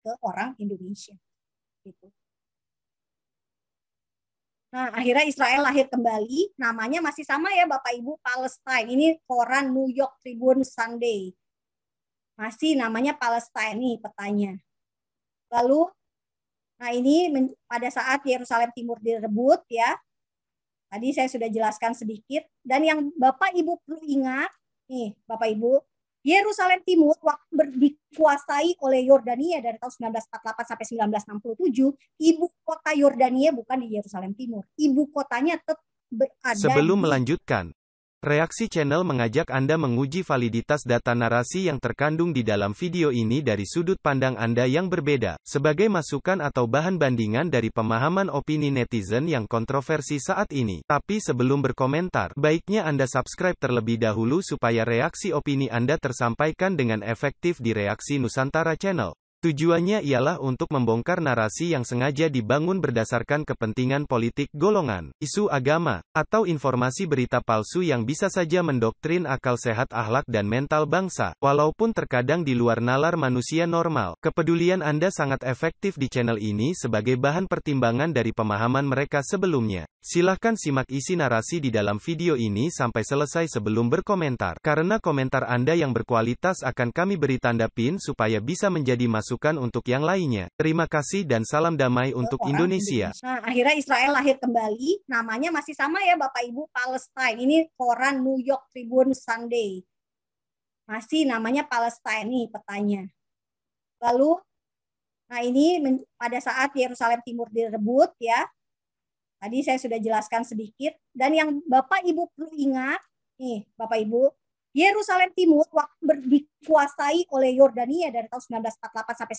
ke orang Indonesia. Gitu. Nah, akhirnya Israel lahir kembali, namanya masih sama ya Bapak Ibu, Palestine. Ini koran New York Tribune Sunday. Masih namanya Palestine nih petanya. Lalu, nah ini pada saat Yerusalem Timur direbut ya, tadi saya sudah jelaskan sedikit. Dan yang Bapak Ibu perlu ingat, nih Bapak Ibu, Yerusalem Timur dikuasai oleh Yordania dari tahun 1948 sampai 1967. Ibu kota Yordania bukan di Yerusalem Timur. Ibu kotanya tetap berada Sebelum di... melanjutkan, Reaksi Channel mengajak Anda menguji validitas data narasi yang terkandung di dalam video ini dari sudut pandang Anda yang berbeda, sebagai masukan atau bahan bandingan dari pemahaman opini netizen yang kontroversi saat ini. Tapi sebelum berkomentar, baiknya Anda subscribe terlebih dahulu supaya reaksi opini Anda tersampaikan dengan efektif di Reaksi Nusantara Channel. Tujuannya ialah untuk membongkar narasi yang sengaja dibangun berdasarkan kepentingan politik golongan, isu agama, atau informasi berita palsu yang bisa saja mendoktrin akal sehat akhlak dan mental bangsa. Walaupun terkadang di luar nalar manusia normal, kepedulian Anda sangat efektif di channel ini sebagai bahan pertimbangan dari pemahaman mereka sebelumnya. Silahkan simak isi narasi di dalam video ini sampai selesai sebelum berkomentar, karena komentar Anda yang berkualitas akan kami beri tanda pin supaya bisa menjadi masukan untuk yang lainnya. Terima kasih dan salam damai untuk Indonesia. Nah, akhirnya Israel lahir kembali, namanya masih sama ya Bapak Ibu, Palestine. Ini koran New York Tribune Sunday. Masih namanya Palestine nih petanya. Lalu, nah ini pada saat Yerusalem Timur direbut ya, tadi saya sudah jelaskan sedikit. Dan yang Bapak Ibu perlu ingat, nih Bapak Ibu, Yerusalem Timur dikuasai oleh Yordania dari tahun 1948 sampai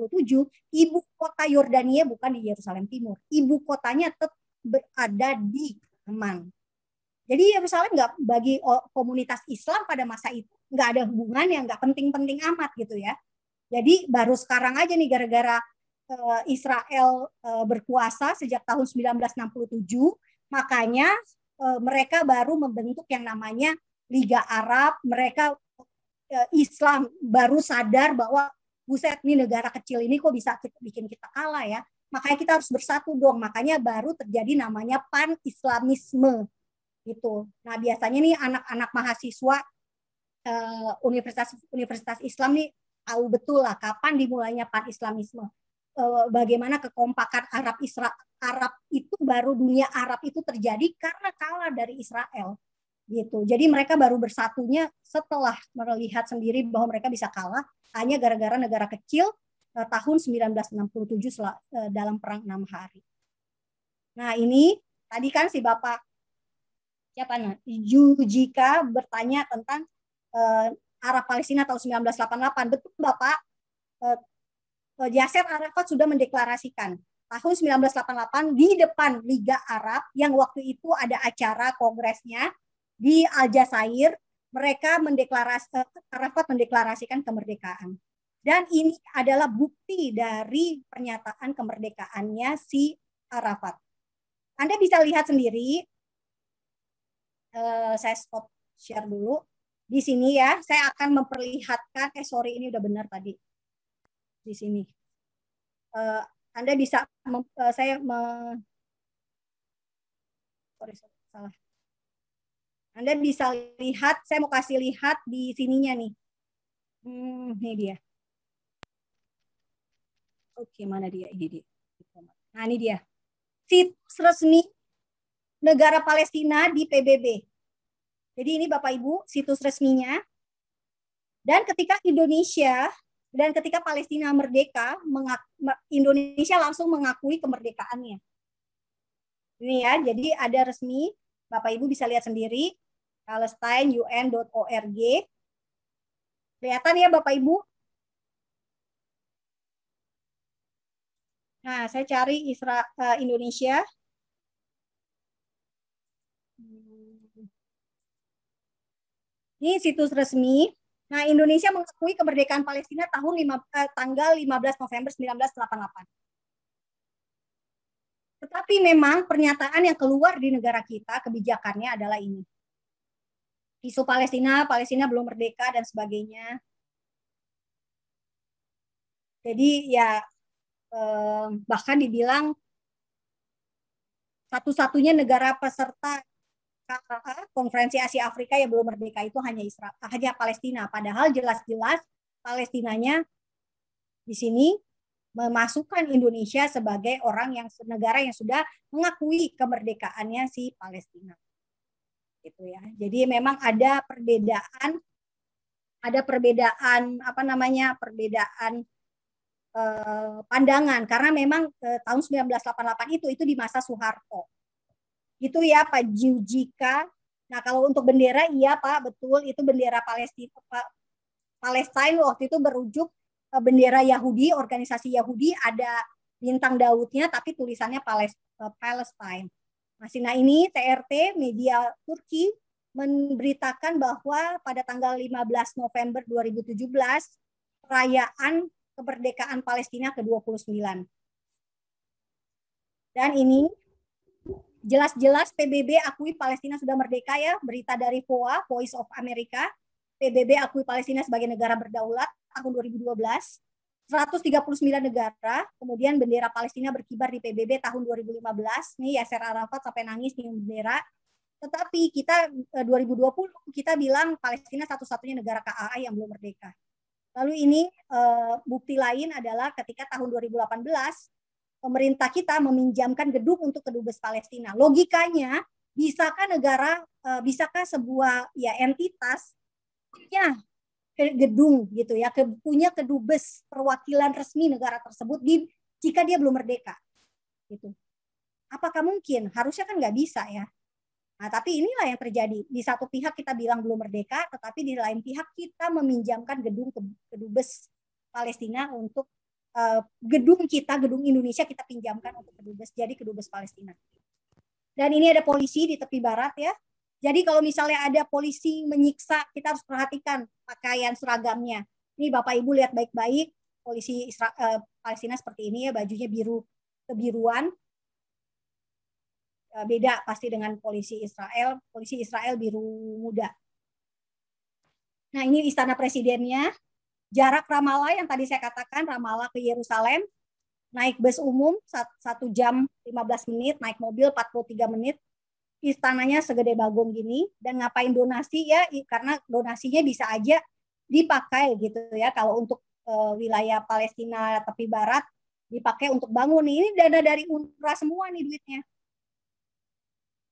1967. Ibu kota Yordania bukan di Yerusalem Timur. Ibu kotanya tetap berada di Amman. Jadi Yerusalem nggak, bagi komunitas Islam pada masa itu nggak ada hubungan yang nggak penting-penting amat gitu ya. Jadi baru sekarang aja nih gara-gara Israel berkuasa sejak tahun 1967, makanya mereka baru membentuk yang namanya Liga Arab. Mereka Islam baru sadar bahwa buset nih negara kecil ini kok bisa bikin kita kalah ya. Makanya kita harus bersatu dong. Makanya baru terjadi namanya pan-islamisme gitu. Nah, biasanya nih anak-anak mahasiswa universitas Islam nih tahu betul lah kapan dimulainya pan-islamisme. Bagaimana kekompakan Arab itu, baru dunia Arab itu terjadi karena kalah dari Israel gitu. Jadi mereka baru bersatunya setelah melihat sendiri bahwa mereka bisa kalah hanya gara-gara negara kecil tahun 1967 dalam perang 6 hari. Nah, ini tadi kan si Bapak siapa nih? Jujika bertanya tentang Arab Palestina tahun 1988. Betul Bapak, Yasser Arafat sudah mendeklarasikan tahun 1988 di depan Liga Arab yang waktu itu ada acara kongresnya di Aljazair. Mereka Arafat mendeklarasikan kemerdekaan. Dan ini adalah bukti dari pernyataan kemerdekaannya si Arafat. Anda bisa lihat sendiri, saya stop share dulu. Di sini ya, saya akan memperlihatkan, sorry ini udah benar tadi. Di sini. Anda bisa, sorry, salah. Anda bisa lihat, saya mau kasih lihat di sininya nih. Ini dia. Oke, mana dia? Ini dia. Nah, ini dia. Situs resmi negara Palestina di PBB. Jadi ini Bapak Ibu, situs resminya. Dan ketika Palestina merdeka, Indonesia langsung mengakui kemerdekaannya. Ini ya, jadi ada resmi, Bapak Ibu bisa lihat sendiri, palestineun.org. Kelihatan ya Bapak Ibu? Nah, saya cari Indonesia. Ini situs resmi. Nah, Indonesia mengakui kemerdekaan Palestina tanggal 15 November 1988. Tetapi memang pernyataan yang keluar di negara kita, kebijakannya adalah ini. Isu Palestina belum merdeka dan sebagainya. Jadi ya bahkan dibilang satu-satunya negara peserta Konferensi Asia Afrika yang belum merdeka itu hanya Palestina. Padahal jelas-jelas Palestinanya di sini memasukkan Indonesia sebagai negara yang sudah mengakui kemerdekaannya si Palestina. Gitu ya. Jadi memang ada perbedaan pandangan karena memang tahun 1988 itu di masa Soeharto. Itu ya Pak Jujika. Nah, kalau untuk bendera iya Pak, betul itu bendera Palestina. Palestine waktu itu berujuk bendera Yahudi, organisasi Yahudi, ada bintang Daudnya tapi tulisannya Palestine. Nah, ini TRT media Turki memberitakan bahwa pada tanggal 15 November 2017 perayaan kemerdekaan Palestina ke-29. Dan ini jelas-jelas PBB akui Palestina sudah merdeka ya, berita dari VOA, Voice of America. PBB akui Palestina sebagai negara berdaulat tahun 2012. 139 negara, kemudian bendera Palestina berkibar di PBB tahun 2015. Nih Yasser Arafat sampai nangis nih bendera. Tetapi kita 2020 kita bilang Palestina satu-satunya negara KAA yang belum merdeka. Lalu ini bukti lain adalah ketika tahun 2018 pemerintah kita meminjamkan gedung untuk kedubes Palestina. Logikanya, bisakah sebuah ya entitas punya gedung gitu ya, punya kedubes perwakilan resmi negara tersebut jika dia belum merdeka gitu. Apakah mungkin? Harusnya kan nggak bisa ya. Nah, tapi inilah yang terjadi. Di satu pihak kita bilang belum merdeka, tetapi di lain pihak kita meminjamkan gedung kedubes Palestina untuk gedung Indonesia kita pinjamkan untuk jadi kedubes Palestina. Dan ini ada polisi di tepi barat ya. Jadi kalau misalnya ada polisi menyiksa, kita harus perhatikan pakaian seragamnya. Ini Bapak Ibu lihat baik-baik, polisi Palestina seperti ini ya, bajunya kebiruan. Beda pasti dengan polisi Israel. Polisi Israel biru muda. Nah, ini istana presidennya. Jarak Ramallah yang tadi saya katakan, Ramallah ke Yerusalem, naik bus umum 1 jam 15 menit, naik mobil 43 menit. Istananya segede bagong gini, dan ngapain donasi ya, karena donasinya bisa aja dipakai gitu ya. Kalau untuk wilayah Palestina tepi barat, dipakai untuk bangun. Ini dana dari UNRWA semua nih duitnya.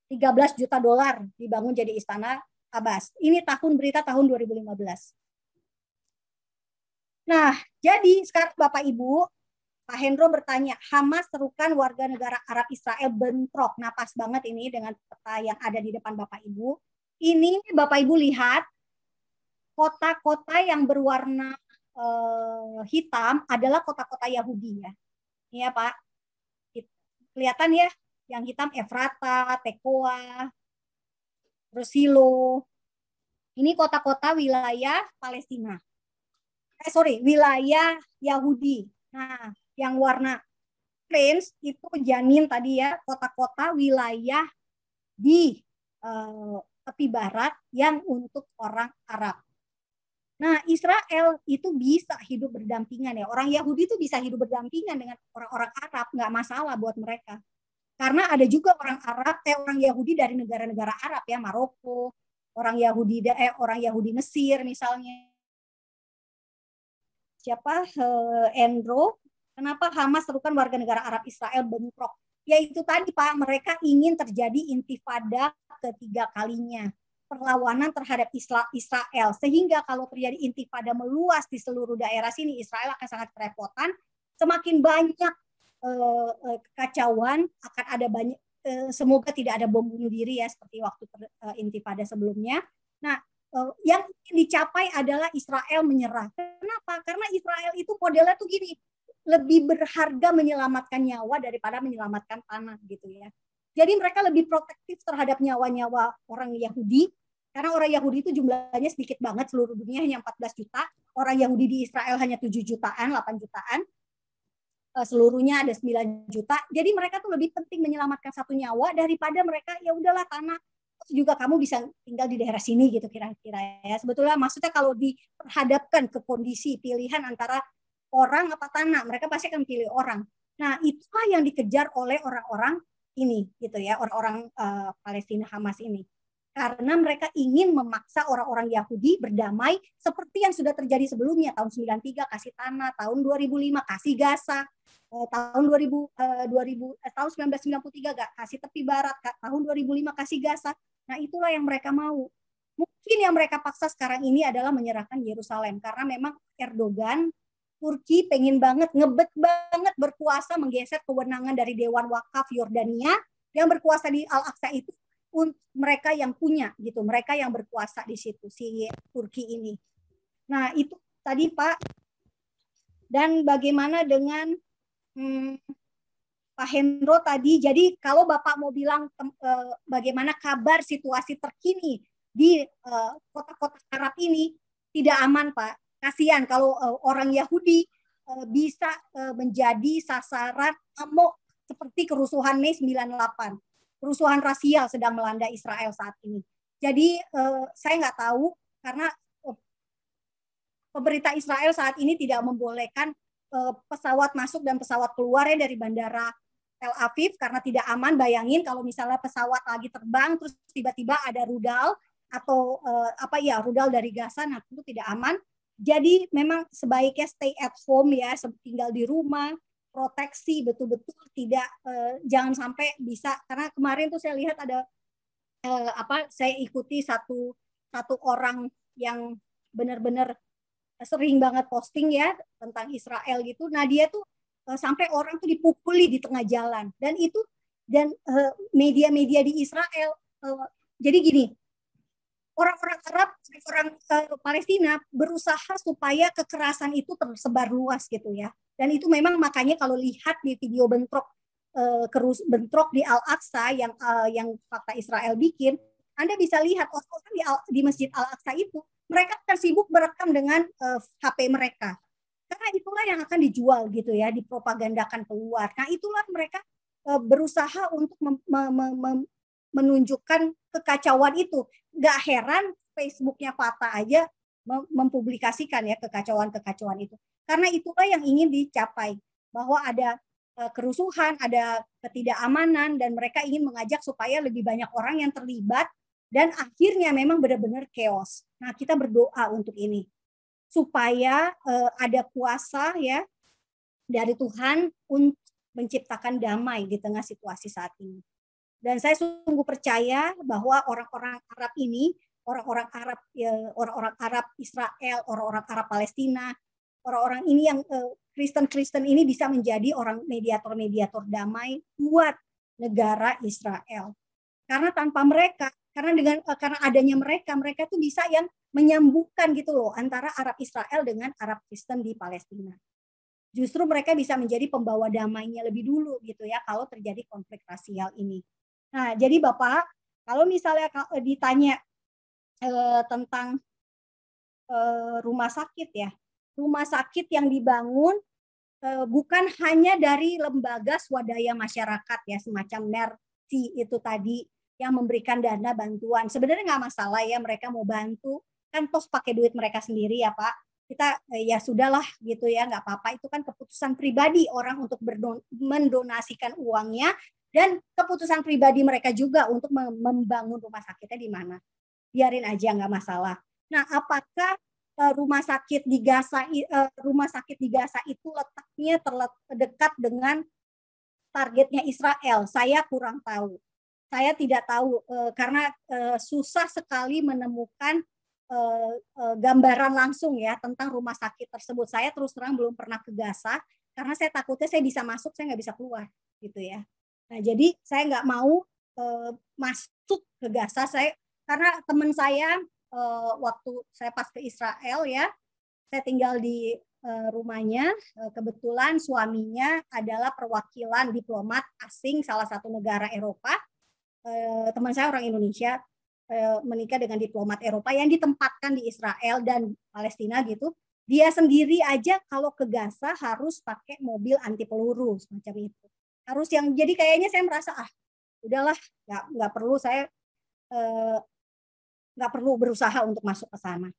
13 juta dolar dibangun jadi Istana Abbas. Ini berita tahun 2015. Nah, jadi sekarang Bapak Ibu, Pak Hendro bertanya, Hamas serukan warga negara Arab Israel bentrok. Nah, pas banget ini dengan peta yang ada di depan Bapak Ibu. Ini Bapak Ibu lihat, kota-kota yang berwarna hitam adalah kota-kota Yahudi ya. Ini ya Pak, kelihatan ya, yang hitam Efrata, Tekoa, terus Silo. Ini kota-kota wilayah Palestina. Wilayah Yahudi. Nah, yang warna orange itu jamin tadi ya, kota-kota wilayah di tepi barat yang untuk orang Arab. Nah, Israel itu bisa hidup berdampingan ya. Orang Yahudi itu bisa hidup berdampingan dengan orang-orang Arab, nggak masalah buat mereka. Karena ada juga orang Yahudi dari negara-negara Arab ya, Maroko, orang Yahudi Mesir misalnya. Siapa Endro? Kenapa Hamas serukan warga negara Arab Israel bentrok? Ya itu tadi Pak, mereka ingin terjadi intifada ketiga kalinya, perlawanan terhadap Israel, sehingga kalau terjadi intifada meluas di seluruh daerah sini, Israel akan sangat kerepotan. Semakin banyak kekacauan, akan ada banyak, semoga tidak ada bom bunuh diri ya seperti waktu intifada sebelumnya. Nah, yang ingin dicapai adalah Israel menyerah. Kenapa? Karena Israel itu modelnya tuh gini, lebih berharga menyelamatkan nyawa daripada menyelamatkan tanah gitu ya. Jadi mereka lebih protektif terhadap nyawa-nyawa orang Yahudi, karena orang Yahudi itu jumlahnya sedikit banget, seluruh dunia hanya 14 juta, orang Yahudi di Israel hanya 7 jutaan, 8 jutaan, seluruhnya ada 9 juta. Jadi mereka tuh lebih penting menyelamatkan satu nyawa daripada mereka ya udahlah tanah juga kamu bisa tinggal di daerah sini gitu kira-kira ya. Sebetulnya maksudnya kalau diperhadapkan ke kondisi pilihan antara orang apa tanah, mereka pasti akan pilih orang. Nah, itulah yang dikejar oleh orang-orang ini gitu ya, orang-orang Palestina Hamas ini. Karena mereka ingin memaksa orang-orang Yahudi berdamai seperti yang sudah terjadi sebelumnya, tahun 93 kasih tanah, tahun 2005 kasih Gaza, tahun 1993 gak kasih tepi barat, tahun 2005 kasih Gaza. Nah, itulah yang mereka mau. Mungkin yang mereka paksa sekarang ini adalah menyerahkan Yerusalem karena memang Erdogan Turki pengen banget, ngebet banget berkuasa menggeser kewenangan dari Dewan Wakaf Yordania yang berkuasa di Al-Aqsa itu untuk mereka yang punya gitu, mereka yang berkuasa di situ si Turki ini. Nah, itu tadi Pak. Dan bagaimana dengan Pak Hendro tadi, jadi kalau Bapak mau bilang bagaimana kabar situasi terkini di kota-kota Arab ini, tidak aman Pak. Kasihan kalau orang Yahudi bisa menjadi sasaran amok seperti kerusuhan Mei 98. Kerusuhan rasial sedang melanda Israel saat ini. Jadi saya nggak tahu karena pemerintah Israel saat ini tidak membolehkan pesawat masuk dan pesawat keluar ya dari bandara Tel Aviv karena tidak aman. Bayangin kalau misalnya pesawat lagi terbang terus tiba-tiba ada rudal atau rudal dari Gaza, nah itu tidak aman. Jadi memang sebaiknya stay at home ya, tinggal di rumah, proteksi betul-betul, tidak jangan sampai bisa, karena kemarin tuh saya lihat ada saya ikuti satu orang yang benar-benar sering banget posting ya tentang Israel gitu. Nah dia tuh sampai orang tuh dipukuli di tengah jalan, dan itu media-media di Israel jadi gini, orang-orang Arab, orang Palestina berusaha supaya kekerasan itu tersebar luas gitu ya. Dan itu memang makanya kalau lihat di video bentrok di Al-Aqsa yang fakta Israel bikin, Anda bisa lihat orang-orang di Masjid Al-Aqsa itu mereka akan sibuk merekam dengan HP mereka. Karena itulah yang akan dijual gitu ya, dipropagandakan keluar. Nah, itulah mereka berusaha untuk menunjukkan kekacauan itu. Gak heran Facebooknya Fatah aja mempublikasikan ya kekacauan itu. Karena itulah yang ingin dicapai, bahwa ada kerusuhan, ada ketidakamanan, dan mereka ingin mengajak supaya lebih banyak orang yang terlibat, dan akhirnya memang benar-benar chaos. Nah, kita berdoa untuk ini supaya ada kuasa ya dari Tuhan untuk menciptakan damai di tengah situasi saat ini. Dan saya sungguh percaya bahwa orang-orang Arab ini, orang-orang Arab Israel, orang-orang Arab Palestina, orang-orang ini yang Kristen ini bisa menjadi orang mediator-mediator damai buat negara Israel. Karena tanpa mereka, karena adanya mereka tuh bisa yang menyambungkan gitu loh antara Arab Israel dengan Arab Kristen di Palestina. Justru mereka bisa menjadi pembawa damainya lebih dulu gitu ya kalau terjadi konflik rasial ini. Nah, jadi Bapak, kalau misalnya ditanya tentang rumah sakit ya, rumah sakit yang dibangun bukan hanya dari lembaga swadaya masyarakat ya, semacam Mercy itu tadi yang memberikan dana bantuan. Sebenarnya nggak masalah ya mereka mau bantu, kan toh pakai duit mereka sendiri ya Pak. Kita ya sudahlah gitu ya, nggak apa-apa, itu kan keputusan pribadi orang untuk mendonasikan uangnya, dan keputusan pribadi mereka juga untuk membangun rumah sakitnya di mana. Biarin aja, nggak masalah. Nah, apakah rumah sakit di Gaza itu letaknya dekat dengan targetnya Israel? Saya kurang tahu. Saya tidak tahu karena susah sekali menemukan gambaran langsung ya tentang rumah sakit tersebut. Saya terus terang belum pernah ke Gaza karena saya takutnya saya bisa masuk, saya nggak bisa keluar gitu ya. Nah, jadi saya nggak mau masuk ke Gaza. Karena teman saya waktu saya pas ke Israel ya, saya tinggal di rumahnya. Kebetulan suaminya adalah perwakilan diplomat asing salah satu negara Eropa. Teman saya orang Indonesia menikah dengan diplomat Eropa yang ditempatkan di Israel dan Palestina gitu. Dia sendiri aja kalau ke Gaza harus pakai mobil anti peluru semacam itu. Harus yang, jadi kayaknya saya merasa udahlah, nggak perlu, saya nggak perlu berusaha untuk masuk ke sana.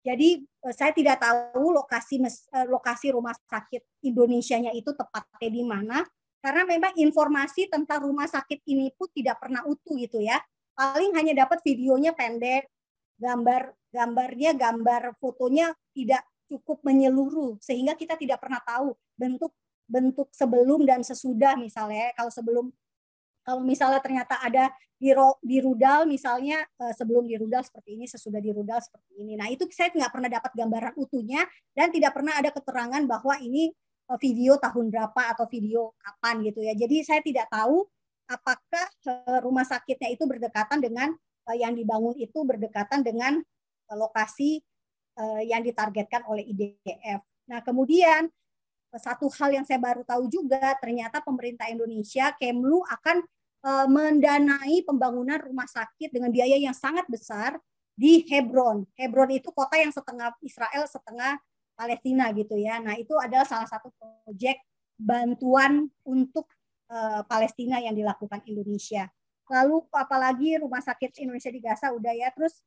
Jadi saya tidak tahu lokasi rumah sakit Indonesianya itu tepatnya di mana, karena memang informasi tentang rumah sakit ini pun tidak pernah utuh gitu ya. Paling hanya dapat videonya pendek, gambar fotonya tidak cukup menyeluruh, sehingga kita tidak pernah tahu bentuk sebelum dan sesudah misalnya. Kalau misalnya ternyata ada di rudal misalnya, sebelum di rudal seperti ini, sesudah di rudal seperti ini. Nah itu saya nggak pernah dapat gambaran utuhnya dan tidak pernah ada keterangan bahwa ini video tahun berapa atau video kapan gitu ya. Jadi saya tidak tahu apakah rumah sakitnya itu berdekatan dengan yang dibangun itu berdekatan dengan lokasi yang ditargetkan oleh IDF. Nah kemudian satu hal yang saya baru tahu juga, ternyata pemerintah Indonesia, Kemlu akan mendanai pembangunan rumah sakit dengan biaya yang sangat besar di Hebron. Hebron itu kota yang setengah Israel, setengah Palestina gitu ya. Nah itu adalah salah satu proyek bantuan untuk Palestina yang dilakukan Indonesia. Lalu apalagi rumah sakit Indonesia di Gaza udah ya. Terus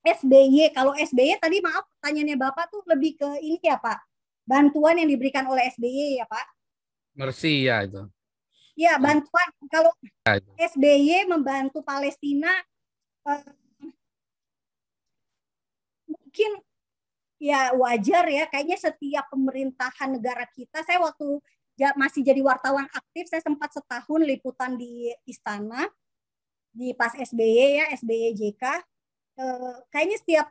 SBY, kalau SBY tadi maaf pertanyaannya Bapak tuh lebih ke ini ya Pak, bantuan yang diberikan oleh SBY ya Pak? Mercy ya itu. Ya, bantuan. Kalau Ya, itu. SBY membantu Palestina, eh, mungkin ya wajar ya. Kayaknya setiap pemerintahan negara kita, saya waktu masih jadi wartawan aktif, saya sempat setahun liputan di Istana, di pas SBY ya, SBY JK. Kayaknya setiap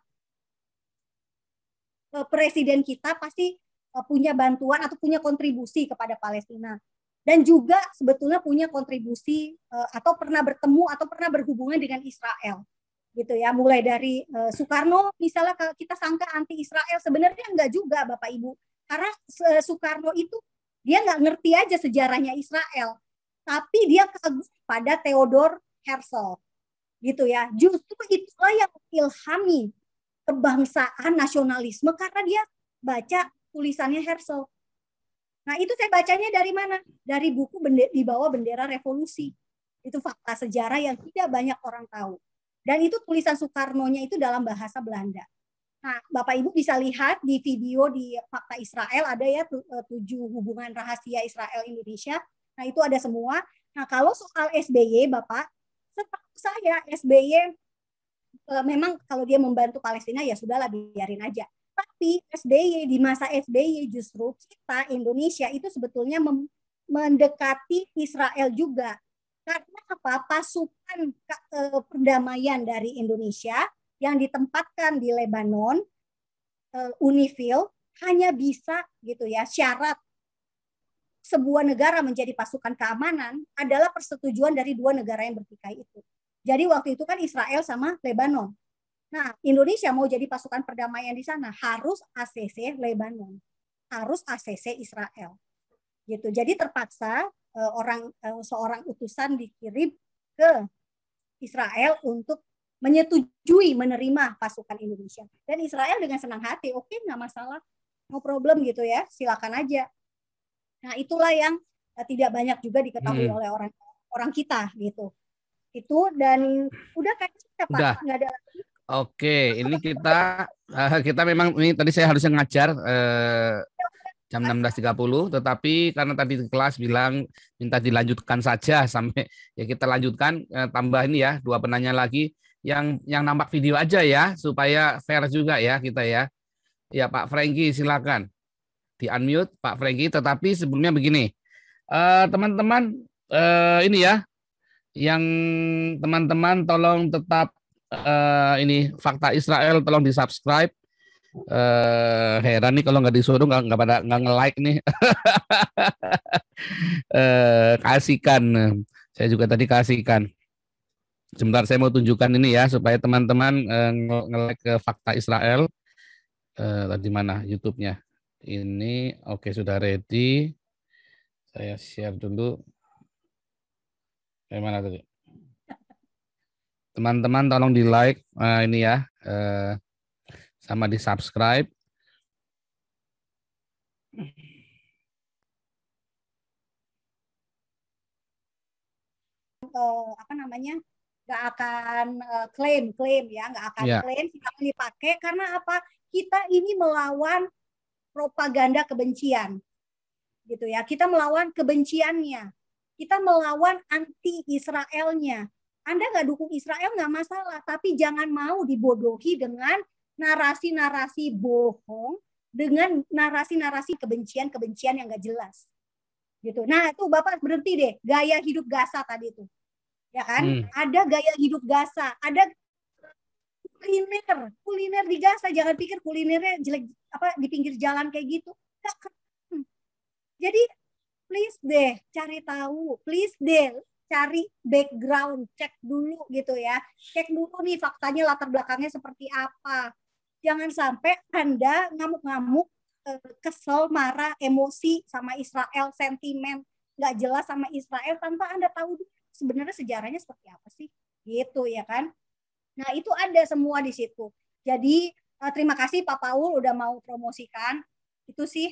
presiden kita pasti punya bantuan atau punya kontribusi kepada Palestina. Dan juga sebetulnya punya kontribusi atau pernah bertemu atau pernah berhubungan dengan Israel. Gitu ya, mulai dari Soekarno misalnya kalau kita sangka anti Israel, sebenarnya enggak juga Bapak Ibu. Karena Soekarno itu dia nggak ngerti aja sejarahnya Israel, tapi dia kagum pada Theodor Herzl gitu ya. Justru itulah yang ilhami kebangsaan nasionalisme karena dia baca tulisannya Herzl. Nah itu saya bacanya dari mana? Dari buku di bawah bendera revolusi. Itu fakta sejarah yang tidak banyak orang tahu. Dan itu tulisan Soekarno-nya itu dalam bahasa Belanda. Nah, Bapak Ibu bisa lihat di video di Fakta Israel ada ya 7 hubungan rahasia Israel Indonesia. Nah, itu ada semua. Nah, kalau soal SBY Bapak, setahu saya SBY memang kalau dia membantu Palestina ya sudahlah biarin aja. Tapi SBY di masa SBY justru kita Indonesia itu sebetulnya mendekati Israel juga. Karena apa? Pasukan perdamaian dari Indonesia yang ditempatkan di Lebanon, UNIFIL, hanya bisa gitu ya, syarat sebuah negara menjadi pasukan keamanan adalah persetujuan dari dua negara yang bertikai itu. Jadi waktu itu kan Israel sama Lebanon. Nah, Indonesia mau jadi pasukan perdamaian di sana harus ACC Lebanon, harus ACC Israel. Gitu. Jadi terpaksa seorang utusan dikirim ke Israel untuk menyetujui menerima pasukan Indonesia. Dan Israel dengan senang hati, oke, nggak masalah, no problem gitu ya, silakan aja. Nah, itulah yang tidak banyak juga diketahui oleh orang kita gitu. Itu dan udah kayaknya Pak, Udah. nggak ada. Oke, ini kita memang ini tadi saya harusnya ngajar jam 16.30, tetapi karena tadi di kelas bilang minta dilanjutkan saja sampai ya kita lanjutkan, tambah ini ya 2 penanya lagi yang nampak video aja ya supaya fair juga ya kita ya. Ya Pak Franky silakan di unmute Pak Franky. Tetapi sebelumnya begini, teman-teman ini ya, yang teman-teman tolong tetap ini Fakta Israel tolong di subscribe. Heran nih kalau nggak disuruh nggak pada nggak nge-like nih. Kasihkan, saya juga tadi kasihkan. Sebentar saya mau tunjukkan ini ya supaya teman-teman nge-like ke Fakta Israel. Tadi mana YouTube-nya? Ini oke sudah ready. Saya share dulu. Mana tadi? Teman-teman tolong di like ini ya, sama di subscribe. Apa namanya, nggak akan klaim ya, nggak akan klaim, tidak dipakai karena apa? kita ini melawan propaganda kebencian, gitu ya. Kita melawan kebenciannya, kita melawan anti-Israelnya. Anda nggak dukung Israel nggak masalah, tapi jangan mau dibodohi dengan narasi-narasi bohong, dengan narasi-narasi kebencian-kebencian yang nggak jelas, gitu. Nah itu Bapak berhenti deh, gaya hidup Gaza tadi itu, ya kan? Ada gaya hidup Gaza, ada kuliner di Gaza. Jangan pikir kulinernya jelek apa di pinggir jalan kayak gitu. Jadi please deh cari tahu, please deh cari background, cek dulu gitu ya. Cek dulu nih faktanya, latar belakangnya seperti apa. Jangan sampai Anda ngamuk-ngamuk, kesel, marah, emosi sama Israel, sentimen nggak jelas sama Israel tanpa Anda tahu sebenarnya sejarahnya seperti apa sih, gitu ya kan? Nah, itu ada semua di situ. Jadi, terima kasih Pak Paul udah mau promosikan. Itu sih.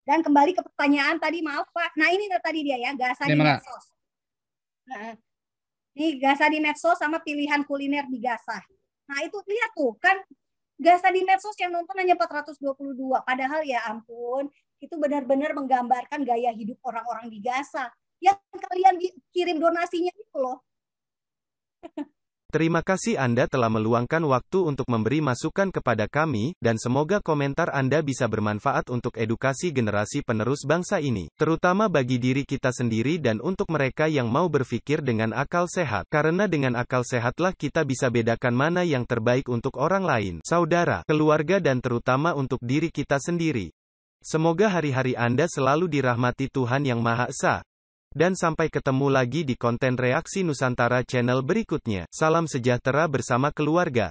Dan kembali ke pertanyaan tadi, maaf Pak. Nah, ini tadi dia ya, Gaza di medsos. Nah, ini Gaza di medsos sama pilihan kuliner di Gaza. Nah, itu lihat tuh, kan Gaza di medsos yang nonton hanya 422. Padahal ya ampun, itu benar-benar menggambarkan gaya hidup orang-orang di Gaza. Yang kalian kirim donasinya itu loh. Terima kasih Anda telah meluangkan waktu untuk memberi masukan kepada kami, dan semoga komentar Anda bisa bermanfaat untuk edukasi generasi penerus bangsa ini, terutama bagi diri kita sendiri dan untuk mereka yang mau berpikir dengan akal sehat. Karena dengan akal sehatlah kita bisa bedakan mana yang terbaik untuk orang lain, saudara, keluarga dan terutama untuk diri kita sendiri. Semoga hari-hari Anda selalu dirahmati Tuhan Yang Maha Esa. Dan sampai ketemu lagi di konten Reaksi Nusantara channel berikutnya. Salam sejahtera bersama keluarga.